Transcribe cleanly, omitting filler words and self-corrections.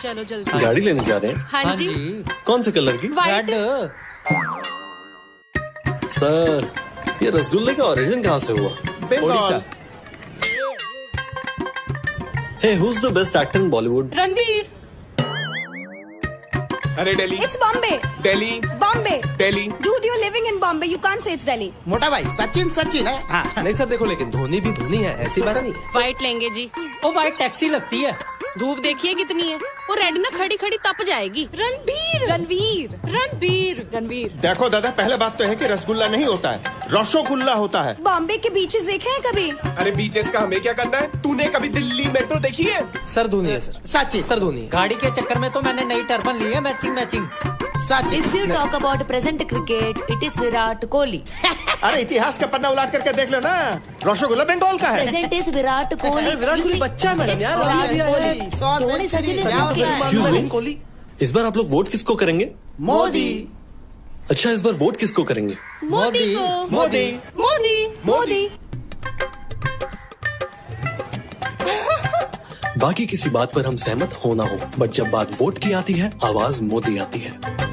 चलो जल्दी। गाड़ी लेने जा रहे हैं? हाँ जी। कौन से कलर की? वाइट। सर, ये रसगुल्ले का ओरिजिन कहाँ से हुआ? Odisha. Hey, who's the best actor in Bollywood? Ranveer. अरे Delhi. It's Bombay. Delhi. Bombay. Delhi. Dude, you're living in Bombay. You can't say it's Delhi. मोटा भाई सचिन सचिन है। हाँ नहीं सर देखो, लेकिन धोनी भी धोनी है, ऐसी बात नहीं है। वाइट लेंगे जी। वो वाइट टैक्सी लगती है। धूप देखिए कितनी है, वो रेड ना खड़ी खड़ी तप जाएगी। रणबीर रणवीर रणबीर रणवीर। देखो दादा, पहले बात तो है कि रसगुल्ला नहीं होता है, रसोगुल्ला होता है। बॉम्बे के बीचेस देखे हैं कभी? अरे बीचेस का हमें क्या करना है? तूने कभी दिल्ली मेट्रो देखी है? सर धोनी है सर, सचिन सर धोनी है। गाड़ी के चक्कर में तो मैंने नई टर्बन ली है, matching matching. Sachin. If you talk about present cricket, it is Virat Kohli. अरे इतिहास का पन्ना उलाट करके देख लो ना, रसोगुल्ला बंगाल का है। Present is Virat Kohli. Virat Kohli बच्चा है मैडम यार। Dhoni Sachin Excuse me? कोहली। इस बार आप लोग वोट किसको करेंगे? मोदी। अच्छा, इस बार वोट किसको करेंगे? मोदी को। मोदी। मोदी। मोदी। बाकी किसी बात पर हम सहमत हो ना हो, बट जब बात वोट की आती है, आवाज मोदी आती है।